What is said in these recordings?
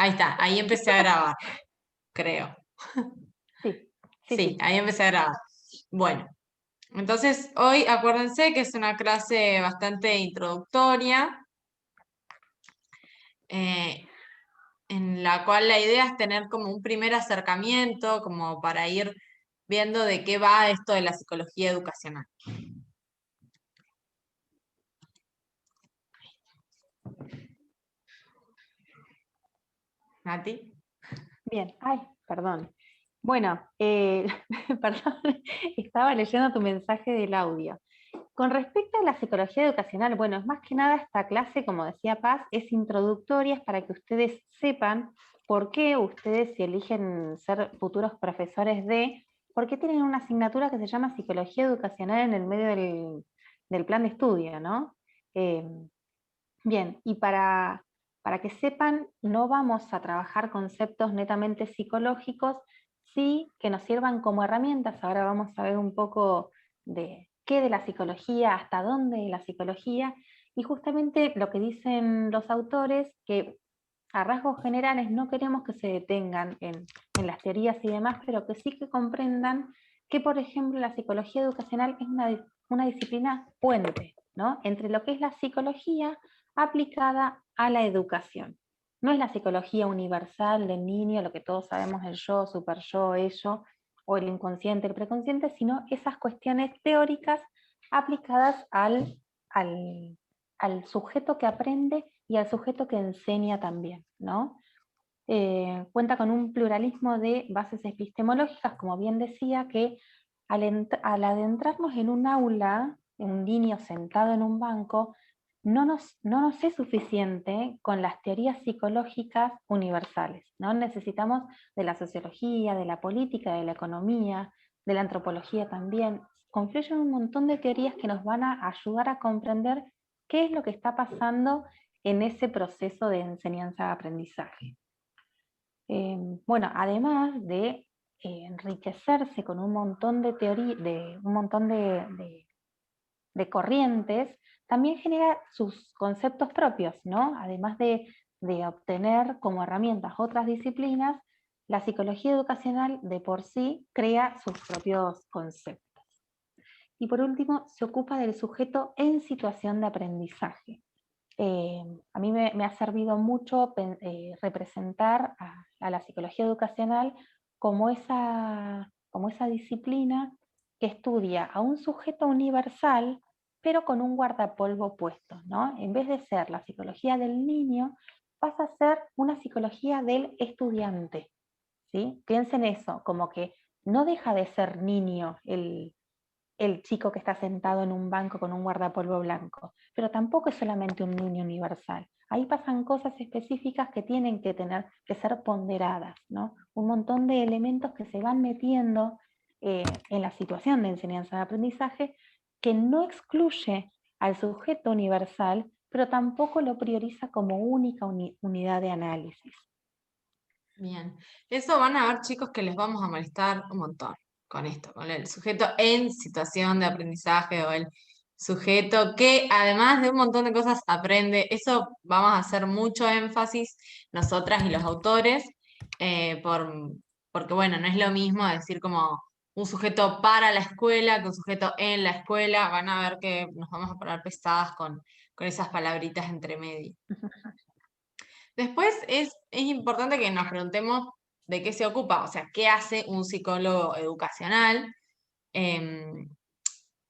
Ahí está, ahí empecé a grabar, creo. Sí, sí, Sí, sí. ahí empecé a grabar. Bueno, entonces hoy acuérdense que es una clase bastante introductoria, eh, en la cual la idea es tener como un primer acercamiento, como para ir viendo de qué va esto de la psicología educacional. ¿Nati? Bien, ay, perdón. Bueno, perdón, estaba leyendo tu mensaje del audio. Con respecto a la psicología educacional, bueno, es más que nada esta clase, como decía Paz, es introductoria, es para que ustedes sepan por qué ustedes, si eligen ser futuros profesores por qué tienen una asignatura que se llama psicología educacional en el medio del plan de estudio, ¿no? Eh, Bien, y para que sepan, no vamos a trabajar conceptos netamente psicológicos, sí que nos sirvan como herramientas. Ahora vamos a ver un poco de qué de la psicología, hasta dónde de la psicología, y justamente lo que dicen los autores, que a rasgos generales no queremos que se detengan en las teorías y demás, pero que sí que comprendan que, por ejemplo, la psicología educacional es una disciplina puente, ¿no? Entre lo que es la psicología aplicada a la educación. No es la psicología universal del niño, lo que todos sabemos, el yo, super yo, ello, o el inconsciente, el preconsciente, sino esas cuestiones teóricas aplicadas al sujeto que aprende y al sujeto que enseña también, ¿no? Cuenta con un pluralismo de bases epistemológicas, como bien decía, que al adentrarnos en un aula, un niño sentado en un banco, no nos es suficiente con las teorías psicológicas universales, ¿no? Necesitamos de la sociología, de la política, de la economía, de la antropología también. Confluyen un montón de teorías que nos van a ayudar a comprender qué es lo que está pasando en ese proceso de enseñanza-aprendizaje. Bueno, además de enriquecerse con un montón de teoría, de un montón de corrientes, también genera sus conceptos propios, ¿no? Además de obtener como herramientas otras disciplinas, la psicología educacional de por sí crea sus propios conceptos. Y por último, se ocupa del sujeto en situación de aprendizaje. A mí me ha servido mucho representar a la psicología educacional como esa disciplina que estudia a un sujeto universal, pero con un guardapolvo puesto, ¿no? En vez de ser la psicología del niño, pasa a ser una psicología del estudiante, ¿sí? Piensen eso, como que no deja de ser niño el chico que está sentado en un banco con un guardapolvo blanco, pero tampoco es solamente un niño universal. Ahí pasan cosas específicas que tienen que tener que ser ponderadas, ¿no? Un montón de elementos que se van metiendo en la situación de enseñanza de aprendizaje que no excluye al sujeto universal, pero tampoco lo prioriza como única unidad de análisis. Bien. Eso van a ver, chicos, que les vamos a molestar un montón con esto, con el sujeto en situación de aprendizaje o el sujeto que además de un montón de cosas aprende. Eso vamos a hacer mucho énfasis nosotras y los autores, porque bueno, no es lo mismo decir como un sujeto para la escuela que un sujeto en la escuela. Van a ver que nos vamos a poner pesadas con esas palabritas entre medio. Después es importante que nos preguntemos de qué se ocupa, o sea, qué hace un psicólogo educacional. Em,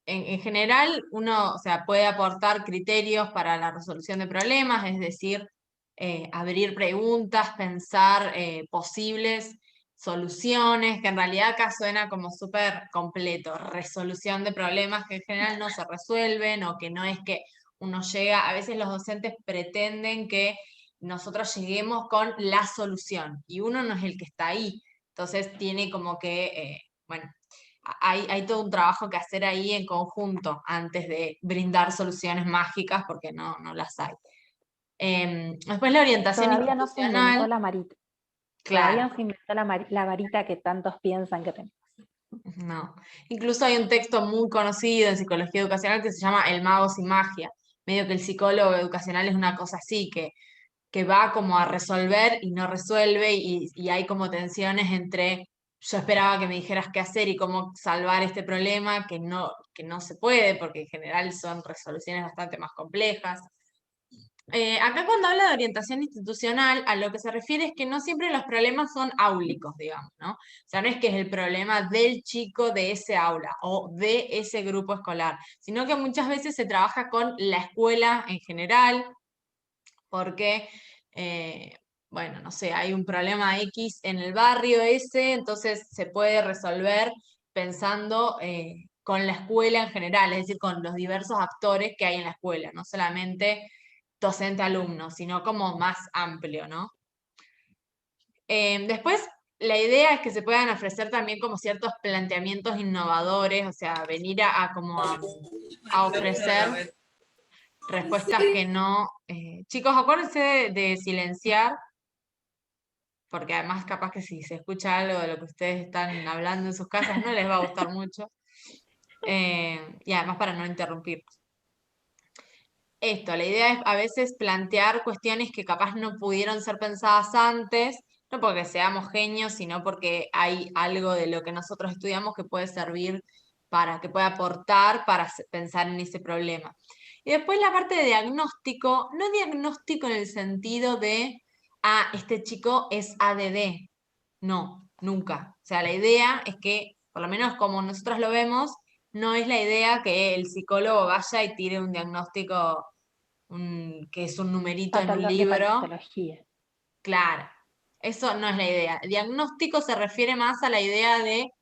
en general, uno, o sea, puede aportar criterios para la resolución de problemas, es decir, abrir preguntas, pensar posibles soluciones, que en realidad acá suena como súper completo, resolución de problemas que en general no se resuelven o que no es que uno llega, a veces los docentes pretenden que nosotros lleguemos con la solución y uno no es el que está ahí, entonces tiene como que, bueno, hay todo un trabajo que hacer ahí en conjunto antes de brindar soluciones mágicas porque no las hay. Después la orientación Todavía no se inventó institucional, la marita, todavía claro, no se inventó la varita que tantos piensan que tenemos. no. Incluso hay un texto muy conocido en psicología educacional que se llama El mago sin magia. Medio que el psicólogo educacional es una cosa así, que va como a resolver y no resuelve y hay como tensiones entre yo esperaba que me dijeras qué hacer y cómo salvar este problema, que no se puede, porque en general son resoluciones bastante más complejas. Acá cuando habla de orientación institucional, a lo que se refiere es que no siempre los problemas son áulicos, digamos, ¿no? O sea, no es que es el problema del chico de ese aula o de ese grupo escolar, sino que muchas veces se trabaja con la escuela en general, porque, bueno, no sé, hay un problema X en el barrio ese, entonces se puede resolver pensando con la escuela en general, es decir, con los diversos actores que hay en la escuela, no solamente docente-alumno, sino como más amplio, ¿no? Después, la idea es que se puedan ofrecer también como ciertos planteamientos innovadores, o sea, venir como a ofrecer respuestas que no... chicos, acuérdense de silenciar, porque además capaz que si se escucha algo de lo que ustedes están hablando en sus casas no les va a gustar mucho. Y además para no interrumpir. Esto, la idea es a veces plantear cuestiones que capaz no pudieron ser pensadas antes, no porque seamos genios, sino porque hay algo de lo que nosotros estudiamos que puede servir para, que puede aportar para pensar en ese problema. Y después la parte de diagnóstico, no diagnóstico en el sentido de, ah, este chico es ADD. No, nunca. O sea, la idea es que, por lo menos como nosotros lo vemos, no es la idea que el psicólogo vaya y tire un diagnóstico que es un numerito en un De libro. patología. Claro, eso no es la idea. Diagnóstico se refiere más a la idea de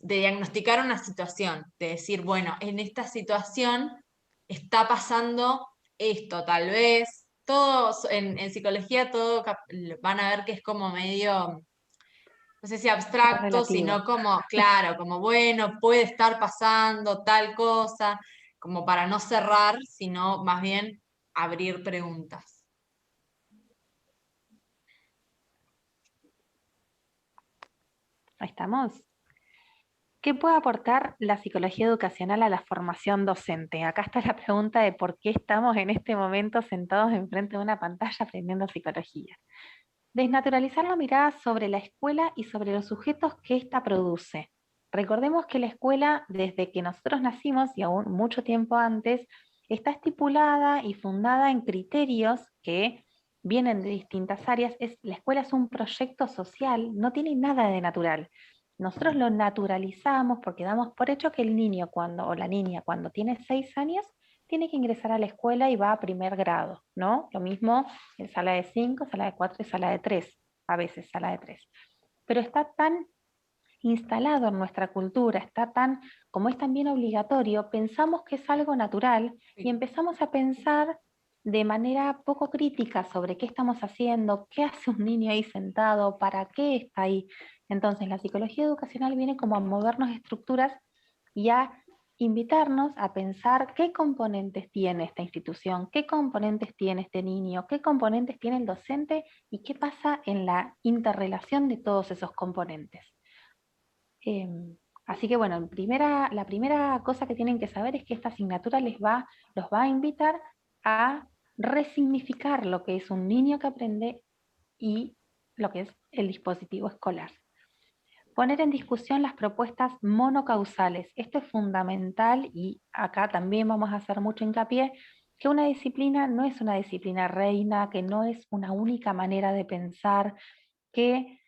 diagnosticar una situación, de decir, bueno, en esta situación está pasando esto, tal vez. Todos en psicología todo van a ver que es como medio, no sé si Es abstracto, relativo. sino como, claro, como bueno, puede estar pasando tal cosa, como para no cerrar, sino más bien abrir preguntas. Ahí estamos. ¿Qué puede aportar la psicología educacional a la formación docente? Acá está la pregunta de por qué estamos en este momento sentados enfrente de una pantalla aprendiendo psicología. Desnaturalizar la mirada sobre la escuela y sobre los sujetos que ésta produce. Recordemos que la escuela, desde que nosotros nacimos y aún mucho tiempo antes, está estipulada y fundada en criterios que vienen de distintas áreas. La escuela es un proyecto social, no tiene nada de natural. Nosotros lo naturalizamos porque damos por hecho que el niño o la niña cuando tiene 6 años tiene que ingresar a la escuela y va a primer grado, ¿no? Lo mismo en sala de 5, sala de 4 y sala de 3, a veces sala de 3. Pero está tan instalado en nuestra cultura, está tan, como es también obligatorio, pensamos que es algo natural y Sí. empezamos a pensar de manera poco crítica sobre qué estamos haciendo, qué hace un niño ahí sentado, para qué está ahí. Entonces, la psicología educacional viene como a movernos estructuras y a invitarnos a pensar qué componentes tiene esta institución, qué componentes tiene este niño, qué componentes tiene el docente y qué pasa en la interrelación de todos esos componentes. Así que bueno, la primera cosa que tienen que saber es que esta asignatura los va a invitar a resignificar lo que es un niño que aprende y lo que es el dispositivo escolar. Poner en discusión las propuestas monocausales. Esto es fundamental y acá también vamos a hacer mucho hincapié que una disciplina no es una disciplina reina, que no es una única manera de pensar, que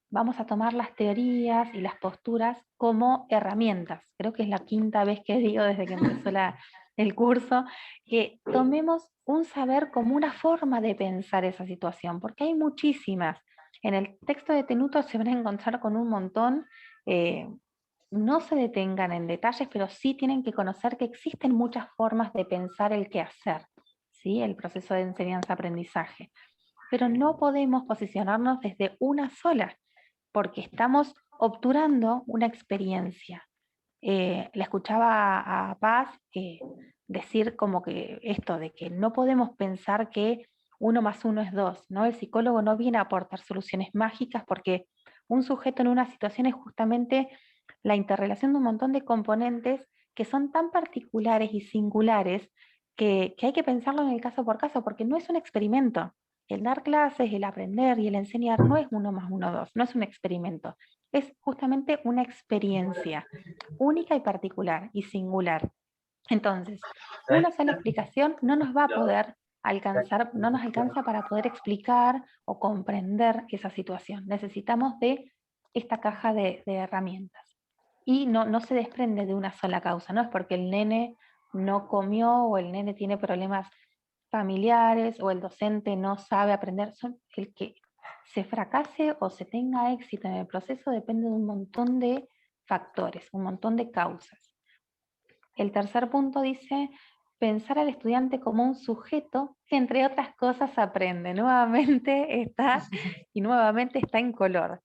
vamos a tomar las teorías y las posturas como herramientas. Creo que es la quinta vez que digo desde que empezó el curso, que tomemos un saber como una forma de pensar esa situación, porque hay muchísimas. En el texto de Tenuto se van a encontrar con un montón. No se detengan en detalles, pero sí tienen que conocer que existen muchas formas de pensar el qué hacer, ¿sí? El proceso de enseñanza-aprendizaje. Pero no podemos posicionarnos desde una sola, porque estamos obturando una experiencia. La escuchaba a Paz decir como que esto de que no podemos pensar que 1 más 1 es 2, ¿no? El psicólogo no viene a aportar soluciones mágicas porque un sujeto en una situación es justamente la interrelación de un montón de componentes que son tan particulares y singulares que hay que pensarlo en el caso por caso, porque no es un experimento. el dar clases, el aprender y el enseñar no es 1 más 1 2, no es un experimento, es justamente una experiencia única y particular y singular. Entonces, una sola explicación no nos va a poder alcanzar, no nos alcanza para poder explicar o comprender esa situación. Necesitamos de esta caja de herramientas. Y no se desprende de una sola causa, no es porque el nene no comió o el nene tiene problemas familiares o el docente no sabe aprender. El que se fracase o se tenga éxito en el proceso depende de un montón de factores, un montón de causas. El tercer punto dice, pensar al estudiante como un sujeto que entre otras cosas aprende. Nuevamente está, y nuevamente está en color.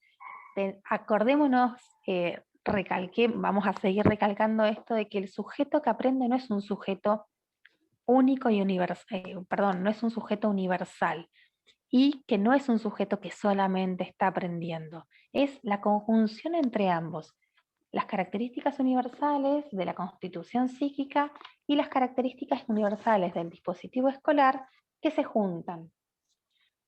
Acordémonos, vamos a seguir recalcando esto de que el sujeto que aprende no es un sujeto único y universal, no es un sujeto universal, y que no es un sujeto que solamente está aprendiendo, es la conjunción entre ambos, las características universales de la constitución psíquica y las características universales del dispositivo escolar que se juntan.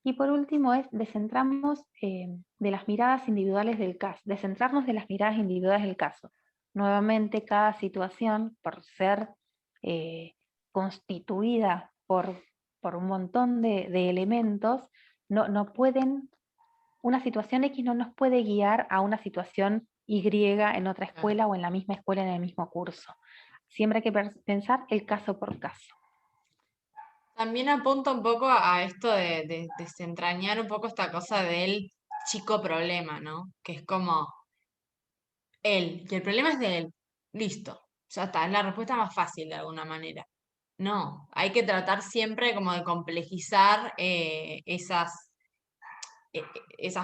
Y por último es descentrarnos de las miradas individuales del caso, descentrarnos de las miradas individuales del caso. Nuevamente, cada situación, por ser constituida por un montón de elementos, no pueden, una situación X no nos puede guiar a una situación Y en otra escuela o en la misma escuela en el mismo curso. Siempre hay que pensar el caso por caso. También apunta un poco a esto de desentrañar un poco esta cosa del chico problema, ¿no? Que es como él, que el problema es de él. Listo, ya está, es la respuesta más fácil de alguna manera. No, hay que tratar siempre como de complejizar esas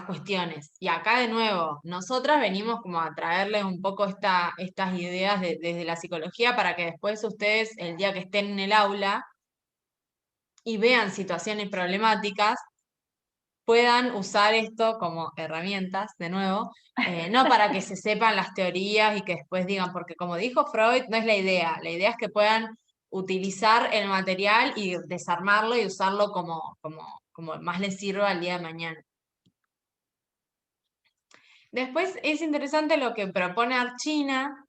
cuestiones. Y acá de nuevo, nosotras venimos como a traerles un poco estas ideas desde la psicología para que después ustedes, el día que estén en el aula y vean situaciones problemáticas, puedan usar esto como herramientas, de nuevo, no para que se sepan las teorías y que después digan, porque como dijo Freud, no es la idea es que puedan utilizar el material y desarmarlo y usarlo como más les sirva al día de mañana. Después es interesante lo que propone Archina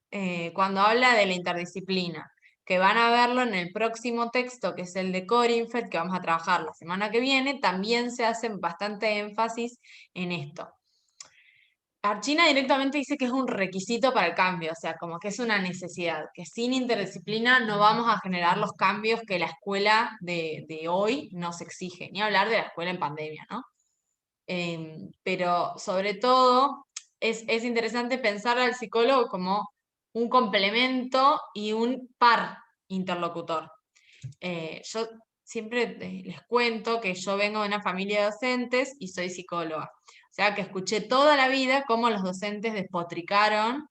cuando habla de la interdisciplina, que van a verlo en el próximo texto, que es el de Corinfet, que vamos a trabajar la semana que viene, también se hace bastante énfasis en esto. Archina directamente dice que es un requisito para el cambio, o sea, como que es una necesidad, que sin interdisciplina no vamos a generar los cambios que la escuela de hoy nos exige, ni hablar de la escuela en pandemia, ¿no? Pero sobre todo es interesante pensar al psicólogo como un complemento y un par interlocutor. Yo siempre les cuento que yo vengo de una familia de docentes y soy psicóloga. O sea que escuché toda la vida cómo los docentes despotricaron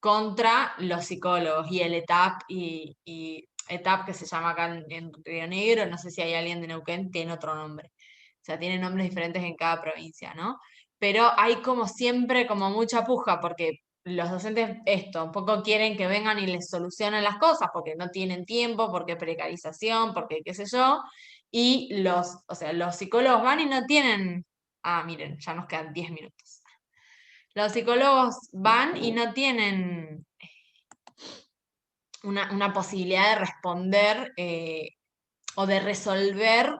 contra los psicólogos y el ETAP y ETAP que se llama acá en Río Negro, no sé si hay alguien de Neuquén, tiene otro nombre. O sea, tiene nombres diferentes en cada provincia, ¿no? Pero hay como siempre como mucha puja porque los docentes esto, un poco quieren que vengan y les solucionen las cosas porque no tienen tiempo, porque precarización, porque qué sé yo, y o sea, los psicólogos van y no tienen, miren, ya nos quedan 10 minutos. Los psicólogos van y no tienen una posibilidad de responder o de resolver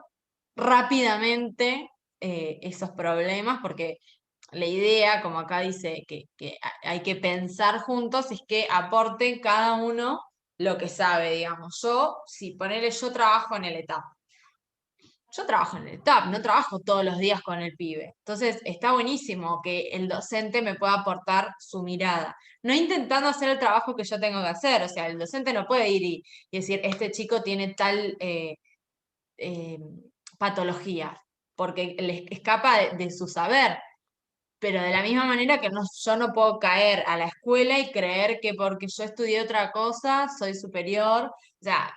rápidamente esos problemas, porque la idea, como acá dice, que hay que pensar juntos, es que aporten cada uno lo que sabe, digamos. Si ponele, yo trabajo en el ETAP. Yo trabajo en el ETAP, no trabajo todos los días con el pibe. Entonces, está buenísimo que el docente me pueda aportar su mirada. No intentando hacer el trabajo que yo tengo que hacer. O sea, el docente no puede ir y decir, este chico tiene tal eh, patología, porque le escapa de su saber. Pero de la misma manera que yo no puedo caer a la escuela y creer que porque yo estudié otra cosa soy superior. O sea,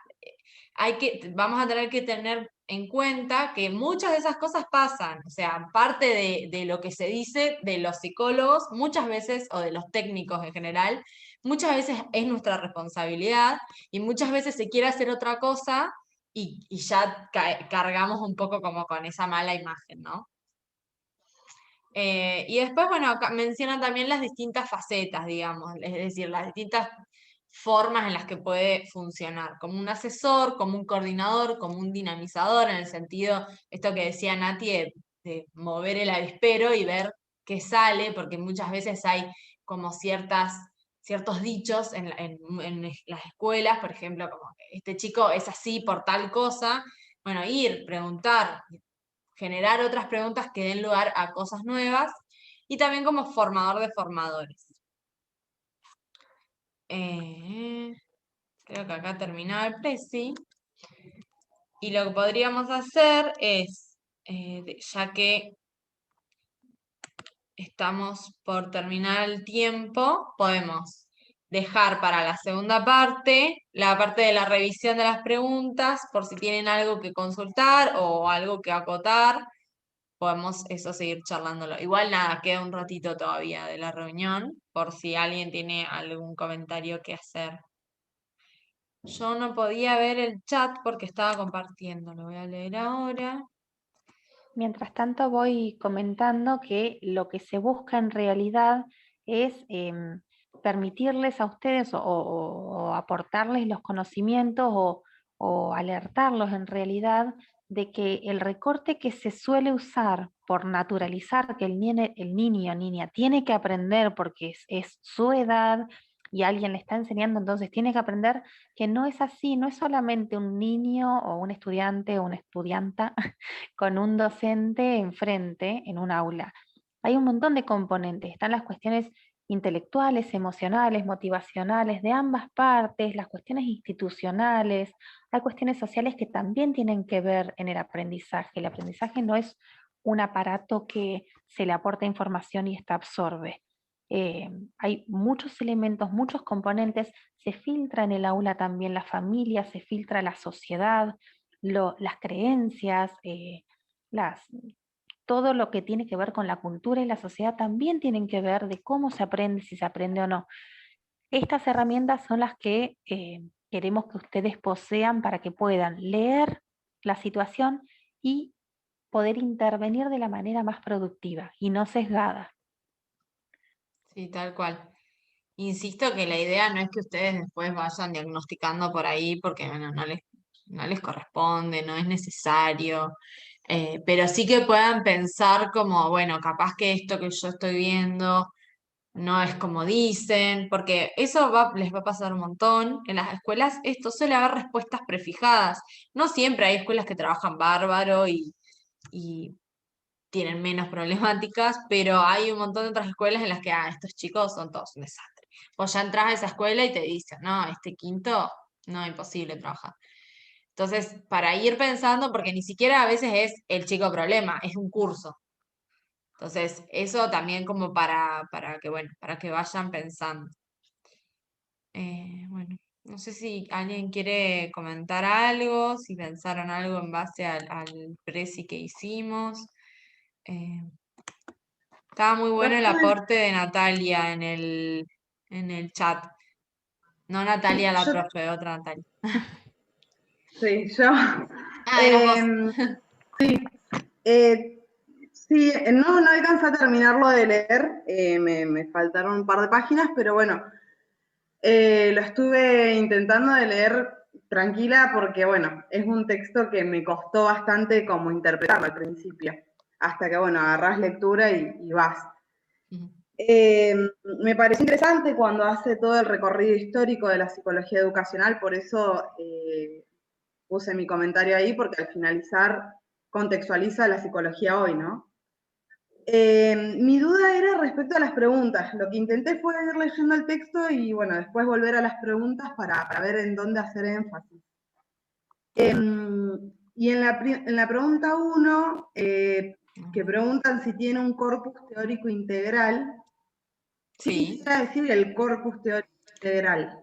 vamos a tener que tener en cuenta que muchas de esas cosas pasan. O sea, parte de lo que se dice de los psicólogos, muchas veces, o de los técnicos en general, muchas veces es nuestra responsabilidad y muchas veces se quiere hacer otra cosa y ya cargamos un poco como con esa mala imagen, ¿no? Y después, bueno, acá menciona también las distintas facetas, digamos, es decir, las distintas formas en las que puede funcionar, como un asesor, como un coordinador, como un dinamizador, en el sentido, esto que decía Nati, de mover el avispero y ver qué sale, porque muchas veces hay como ciertos dichos en las escuelas, por ejemplo, como que este chico es así por tal cosa, bueno, ir, preguntar, generar otras preguntas que den lugar a cosas nuevas, y también como formador de formadores. Creo que acá terminaba el presi. Y lo que podríamos hacer es, ya que estamos por terminar el tiempo, podemos dejar para la segunda parte la parte de la revisión de las preguntas, por si tienen algo que consultar o algo que acotar, podemos eso seguir charlándolo. Igual nada, queda un ratito todavía de la reunión, por si alguien tiene algún comentario que hacer. Yo no podía ver el chat porque estaba compartiendo, lo voy a leer ahora. Mientras tanto voy comentando que lo que se busca en realidad es permitirles a ustedes o aportarles los conocimientos o alertarlos en realidad de que el recorte que se suele usar por naturalizar que el niño o niña tiene que aprender porque es su edad y alguien le está enseñando, entonces tiene que aprender, que no es así, no es solamente un niño o un estudiante o una estudianta con un docente enfrente en un aula. Hay un montón de componentes, están las cuestiones intelectuales, emocionales, motivacionales de ambas partes, las cuestiones institucionales, hay cuestiones sociales que también tienen que ver en el aprendizaje. El aprendizaje no es un aparato que se le aporta información y esta absorbe. Hay muchos elementos, muchos componentes, se filtra en el aula también la familia, se filtra la sociedad, las creencias, las, todo lo que tiene que ver con la cultura y la sociedad también tienen que ver de cómo se aprende, si se aprende o no. Estas herramientas son las que queremos que ustedes posean para que puedan leer la situación y poder intervenir de la manera más productiva y no sesgada. Sí, tal cual. Insisto que la idea no es que ustedes después vayan diagnosticando por ahí porque bueno, no les corresponde, no es necesario, pero sí que puedan pensar como, bueno, capaz que esto que yo estoy viendo no es como dicen, porque eso les va a pasar un montón. En las escuelas esto suele haber respuestas prefijadas. No siempre hay escuelas que trabajan bárbaro y tienen menos problemáticas, pero hay un montón de otras escuelas en las que, estos chicos son todos un desastre. Vos ya entras a esa escuela y te dicen, no, este quinto, no, imposible trabajar. Entonces, para ir pensando, porque ni siquiera a veces es el chico problema, es un curso. Entonces, eso también como para que, bueno, para que vayan pensando. Bueno, no sé si alguien quiere comentar algo, si pensaron algo en base al presi que hicimos. Eh, Estaba muy Yo bueno el estuve, aporte de Natalia en el chat. No Natalia la yo, profe, otra Natalia. sí, yo, Ah, eras vos. em, eh, sí, no alcancé a terminarlo de leer, me faltaron un par de páginas, pero bueno, lo estuve intentando de leer tranquila porque, bueno, es un texto que me costó bastante como interpretarlo al principio, hasta que, bueno, agarrás lectura y vas. Ujú. Me pareció interesante cuando hace todo el recorrido histórico de la psicología educacional, por eso puse mi comentario ahí, porque al finalizar contextualiza la psicología hoy, ¿no? Mi duda era respecto a las preguntas. Lo que intenté fue ir leyendo el texto y, bueno, después volver a las preguntas para ver en dónde hacer énfasis. Y en la pregunta 1, que preguntan si tiene un corpus teórico integral, ¿qué Sí. quisiera decir el corpus teórico integral?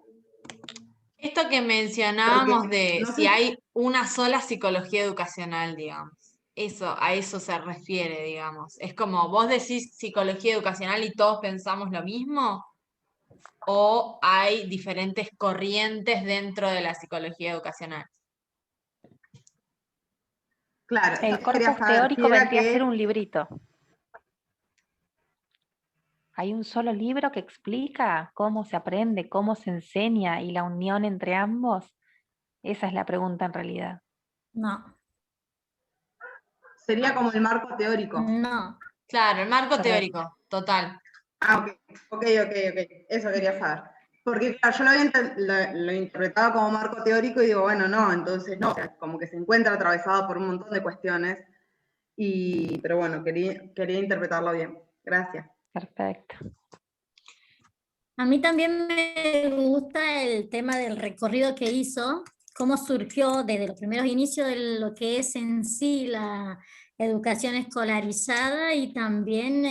Esto que Porque mencionábamos de no si sé, hay una sola psicología educacional, digamos. A eso se refiere, digamos. Es como vos decís psicología educacional y todos pensamos lo mismo, o hay diferentes corrientes dentro de la psicología educacional. Claro, El eso quería corpus saber si teórico era vendría a ser que... un librito. Hay un solo libro que explica cómo se aprende, cómo se enseña y la unión entre ambos. Esa es la pregunta en realidad. No, Sería como el marco teórico. no. Claro, el marco Correcto. teórico, total. Ah, ok. Eso quería saber. Porque claro, yo lo interpretaba como marco teórico y digo, bueno, no, entonces no, o sea, como que se encuentra atravesado por un montón de cuestiones. Pero bueno, quería interpretarlo bien. Gracias. Perfecto. A mí también me gusta el tema del recorrido que hizo, cómo surgió desde los primeros inicios de lo que es en sí la educación escolarizada y también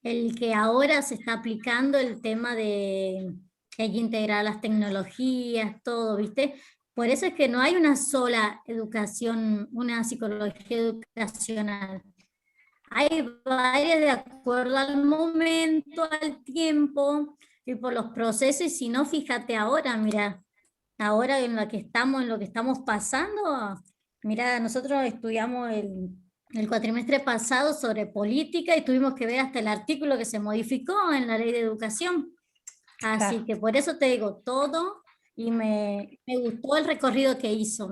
el que ahora se está aplicando el tema de que hay que integrar las tecnologías, todo, ¿viste? Por eso es que no hay una sola educación, una psicología educacional. Hay varias de acuerdo al momento, al tiempo y por los procesos. Y si no, fíjate ahora, mira, ahora en lo que estamos pasando, mira, nosotros estudiamos el cuatrimestre pasado sobre política y tuvimos que ver hasta el artículo que se modificó en la ley de educación. Así Claro. que por eso te digo todo y me gustó el recorrido que hizo.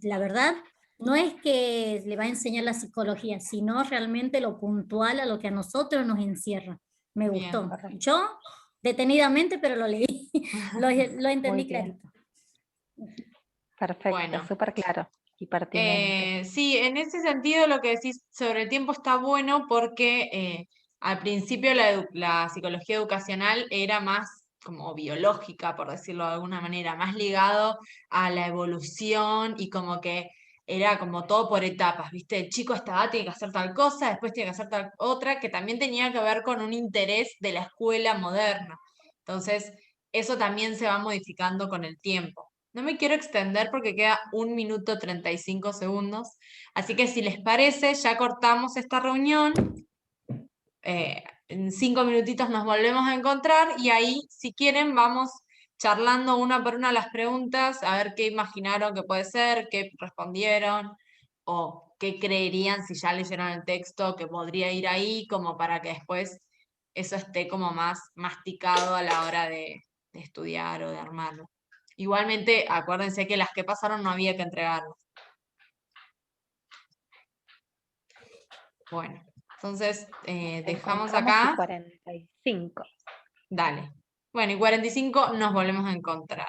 La verdad, no es que le va a enseñar la psicología, sino realmente lo puntual a lo que a nosotros nos encierra. Me Bien. gustó. Correcto. Yo, detenidamente, pero lo leí, lo entendí Muy bien. clarito. Perfecto, Bueno. súper claro y pertinente. Sí, en ese sentido lo que decís sobre el tiempo está bueno porque al principio la psicología educacional era más como biológica, por decirlo de alguna manera, más ligado a la evolución y como que era como todo por etapas, ¿viste? El chico estaba, tiene que hacer tal cosa, después tiene que hacer tal otra, que también tenía que ver con un interés de la escuela moderna. Entonces, eso también se va modificando con el tiempo. No me quiero extender porque queda 1 minuto 35 segundos. Así que si les parece, ya cortamos esta reunión. En 5 minutitos nos volvemos a encontrar y ahí, si quieren, vamos charlando una por una las preguntas, a ver qué imaginaron que puede ser, qué respondieron o qué creerían si ya leyeron el texto que podría ir ahí, como para que después eso esté como más masticado a la hora de estudiar o de armarlo. Igualmente, acuérdense que las que pasaron no había que entregarlas. Bueno, entonces dejamos Encontramos y acá. 45. Dale. Bueno, y 45 nos volvemos a encontrar.